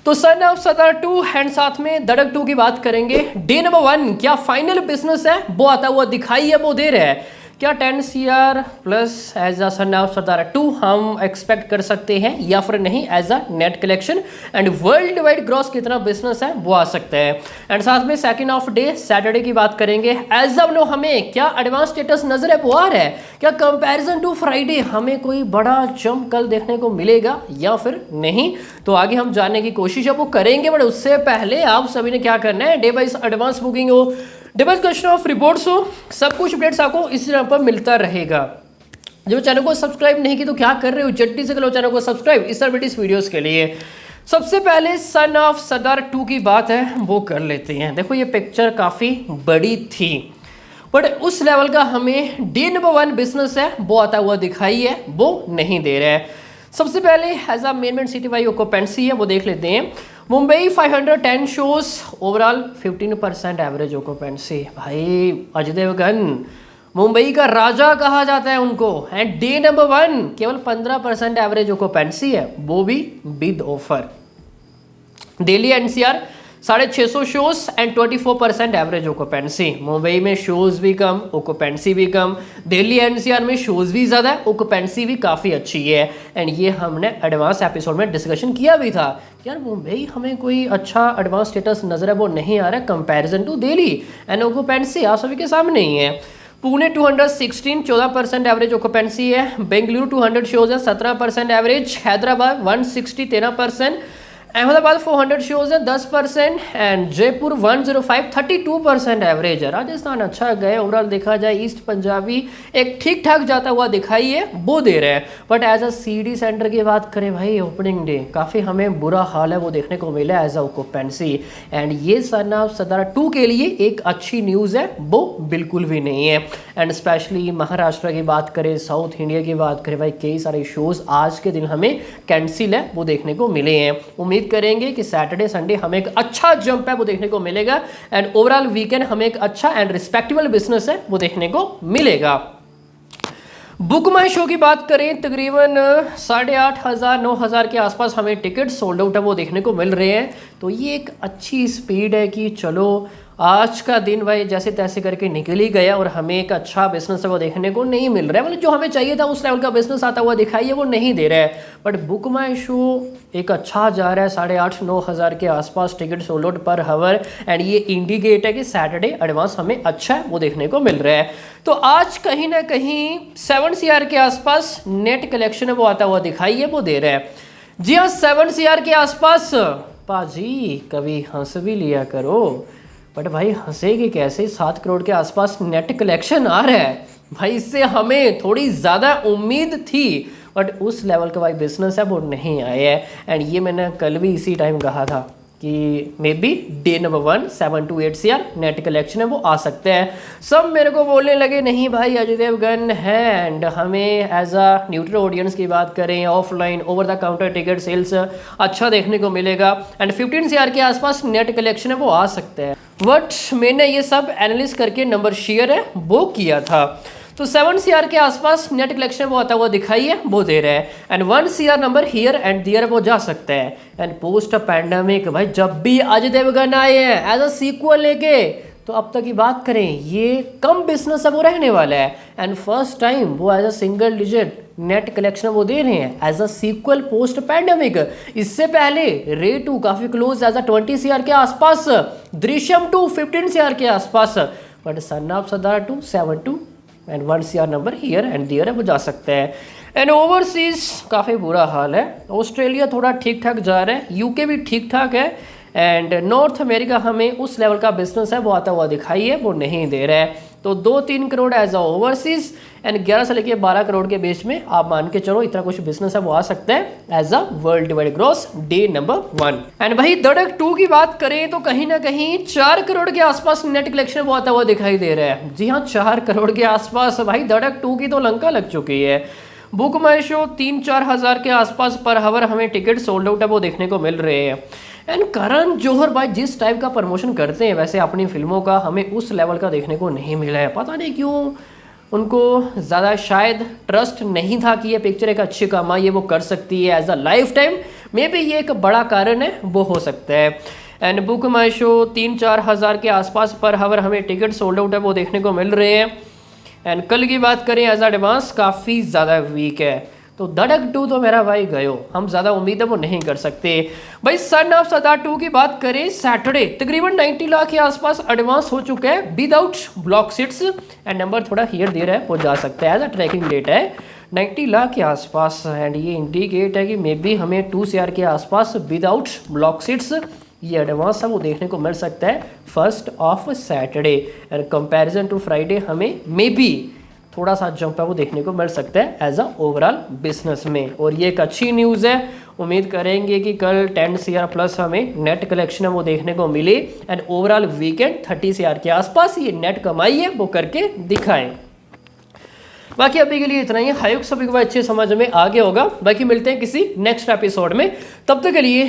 तो सन of Sardaar 2 and साथ में धड़क 2 की बात करेंगे। डे नंबर 1 क्या फाइनल बिजनेस है वो आता हुआ दिखाई है, वो दे रहा है क्या 10 CR plus as a son of Sardaar 2 हम एक्सपेक्ट कर सकते हैं या फिर नहीं as a net collection and world wide gross कितना बिजनेस है वो आ सकता है। एंड साथ में सेकंड ऑफ डे सैटरडे की बात करेंगे। एज ऑफ नो हमें क्या एडवांस स्टेटस नजर है वो आ रहा है, क्या कंपैरिजन टू फ्राइडे हमें कोई बड़ा जंप कल देखने को मिलेगा या फिर नहीं, तो आगे हम जानने की कोशिश है वो करेंगे। बट उससे पहले आप सभी ने क्या करना है, डे बाइस एडवांस बुकिंग हो, डे बाइस क्वेश्चन ऑफ रिपोर्ट्स हो, सब कुछ अपडेट्स आपको इस चैनल पर मिलता रहेगा। जो चैनल को सब्सक्राइब नहीं की तो क्या कर रहे हो, जल्दी से करो चैनल को सब्सक्राइब इस तरह इस वीडियोस के लिए। सबसे पहले सन ऑफ सदार 2 की बात है वो कर लेते हैं। देखो ये पिक्चर काफ़ी बड़ी थी बट उस लेवल का हमें डे नंबर 1 बिजनेस है वो आता हुआ दिखाई है, वो नहीं दे रहा है। सबसे पहले as a main city wise occupancy है वो देख लेते हैं। Mumbai 510 shows overall 15% average occupancy. भाई अजय देवगन मुंबई का राजा कहा जाता है उनको, एंड डे नंबर 1 केवल 15% एवरेज ऑक्यूपेंसी है, वो भी with offer. Delhi NCR 650 shows and 24% average occupancy. Mumbai में शोज भी कम, ऑक्यूपेंसी भी कम। दिल्ली एनसीआर में शोज भी ज़्यादा, ऑक्यूपेंसी भी काफ़ी अच्छी है। एंड ये हमने एडवांस एपिसोड में डिस्कशन किया भी था, यार मुंबई हमें कोई अच्छा एडवांस स्टेटस नजर है वो नहीं आ रहा है comparison to Delhi, and occupancy आप सभी के सामने ही है। पुणे 216 14% एवरेज ऑक्यूपेंसी है। बेंगलुरु 200 शोज है 17% एवरेज। हैदराबाद 160 13%। अहमदाबाद 400 शोज है 10% एंड जयपुर 105 32% एवरेज है। राजस्थान अच्छा गए, ओवरऑल देखा जाए ईस्ट पंजाबी एक ठीक ठाक जाता हुआ दिखाई है वो दे रहे हैं। But as a CD centre की बात करें भाई, ओपनिंग डे काफ़ी हमें बुरा हाल है वो देखने को मिला एज अ ऑक्यूपेंसी। एंड ये सन ऑफ सदार 2 के लिए एक अच्छी न्यूज़ है वो बिल्कुल भी नहीं है। एंड स्पेशली महाराष्ट्र की बात करें, साउथ इंडिया की बात करें, भाई कई सारे शोज आज के दिन हमें कैंसिल है वो देखने को मिले हैं। उम्मीद करेंगे कि सैटरडे संडे हमें एक अच्छा जंप है वो देखने को मिलेगा एंड ओवरऑल वीकेंड हमें एक अच्छा एंड रिस्पेक्टेबल बिजनेस है वो देखने को मिलेगा। बुक माई शो की बात करें, तकरीबन 8,500 9,000 के आसपास हमें टिकट सोल्ड आउट है वो देखने को मिल रहे हैं। तो ये एक अच्छी स्पीड है कि चलो आज का दिन भाई जैसे तैसे करके निकल ही गया और हमें एक अच्छा बिजनेस है वो देखने को नहीं मिल रहा है। मतलब जो हमें चाहिए था उस लेवल का बिजनेस आता हुआ दिखाई है वो नहीं दे रहा है। बट बुक माई शो एक अच्छा जा रहा है, 8,500 9,000 के आसपास टिकट सोल्ड आउट पर हावर। एंड ये इंडिकेट है कि सैटरडे एडवांस हमें अच्छा है वो देखने को मिल रहा है। तो आज कहीं ना कहीं 7 CR के आसपास नेट कलेक्शन है वो आता हुआ दिखाई है वो दे रहा है। जी हाँ, 7 CR के आसपास। पाजी कभी हंस भी लिया करो, बट भाई हंसेगी कैसे, 7 करोड़ के आसपास नेट कलेक्शन आ रहा है भाई, इससे हमें थोड़ी ज़्यादा उम्मीद थी बट उस लेवल का भाई बिजनेस है वो नहीं आया है। एंड ये मैंने कल भी इसी टाइम कहा था कि may be day number 1 7 to 8 CR net collection है वो आ सकते हैं। सब मेरे को बोलने लगे नहीं भाई अजय देवगन है, एंड हमें एज अ न्यूट्रल ऑडियंस की बात करें offline over the counter ticket sales अच्छा देखने को मिलेगा एंड 15 CR के आसपास नेट कलेक्शन है वो आ सकते हैं। बट मैंने ये सब एनालिस करके नंबर शेयर है वो किया था। तो 7 CR के आसपास नेट कलेक्शन वो आता हुआ दिखाई है वो दे रहा है and 1 CR number here and there वो जा सकता है। एंड पोस्ट पैंडेमिक भाई जब भी अजय देवगन आए हैं एज अ सीक्वल लेके, तो अब तक की बात करें ये कम बिजनेस है वो रहने वाला है। एंड फर्स्ट टाइम वो as a single digit net collection वो दे रहे हैं as a sequel post pandemic. इससे पहले रे 2 काफ़ी क्लोज एज अ 20 CR के आसपास, दृश्यम 2 15 CR के आसपास। But son of Sardaar 2 7 to and 1 CR number here and there है वो जा सकते हैं। एंड ओवरसीज काफ़ी बुरा हाल है। ऑस्ट्रेलिया थोड़ा ठीक ठाक जा रहा है, UK भी ठीक ठाक है एंड नॉर्थ अमेरिका हमें उस लेवल का बिजनेस है वो आता हुआ दिखाई है वो नहीं दे रहा है। तो 2-3 crore as a overseas and 11 से लेकर 12 करोड़ के बीच में आप मान के चलो इतना कुछ बिजनेस है वो आ सकता है as a world wide gross day number 1। And भाई धड़क 2 की बात करें तो कहीं ना कहीं 4 करोड़ के आसपास नेट कलेक्शन वो आता हुआ दिखाई दे रहा है। जी हाँ, 4 करोड़ के आसपास भाई धड़क 2 की तो लंका लग चुकी है। बुक माई शो 3-4 हज़ार के आसपास पर हावर हमें टिकट सोल्ड आउट है वो देखने को मिल रहे हैं। एंड करण जौहर भाई जिस टाइप का प्रमोशन करते हैं वैसे अपनी फिल्मों का हमें उस लेवल का देखने को नहीं मिला है। पता नहीं क्यों उनको ज़्यादा शायद ट्रस्ट नहीं था कि ये पिक्चर एक अच्छी कमाई है वो कर सकती है as a lifetime. Maybe ये एक बड़ा कारण है, वो हो सकता है। एंड बुक माई शो 3-4 हज़ार के आसपास पर हावर हमें टिकट सोल्ड आउट है वो देखने को मिल रहे हैं। एंड कल की बात करें एज एडवांस काफ़ी ज़्यादा वीक है, तो धड़क 2 तो मेरा भाई गयो, हम ज़्यादा उम्मीद है वो नहीं कर सकते भाई। सन ऑफ सरदार 2 की बात करें सैटरडे तकरीबन 90 लाख के आसपास एडवांस हो चुका है without block seats. And number थोड़ा हियर दे रहा है, वो जा सकता है, एज अ ट्रैकिंग डेट है 90 लाख के आसपास। एंड ये इंडिकेट है कि मे बी हमें 2 CR के आसपास विदाउट ब्लॉक सीट्स ये एडवांस है वो देखने को मिल सकता है 1st of Saturday. And comparison to Friday हमें मे बी थोड़ा सा जंप है वो देखने को मिल सकता है एज अ ओवरऑल बिजनेस में। और ये एक अच्छी न्यूज़ है, उम्मीद करेंगे कि कल 10 CR प्लस हमें नेट कलेक्शन है वो देखने को मिले। एंड ओवरऑल वीकेंड 30 CR के आसपास ये नेट कमाई है वो करके दिखाएं। बाकी अभी के लिए इतना ही, हाई होप सभी को अच्छे समझ में आ गया होगा। बाकी मिलते हैं किसी नेक्स्ट एपिसोड में, तब तक के लिए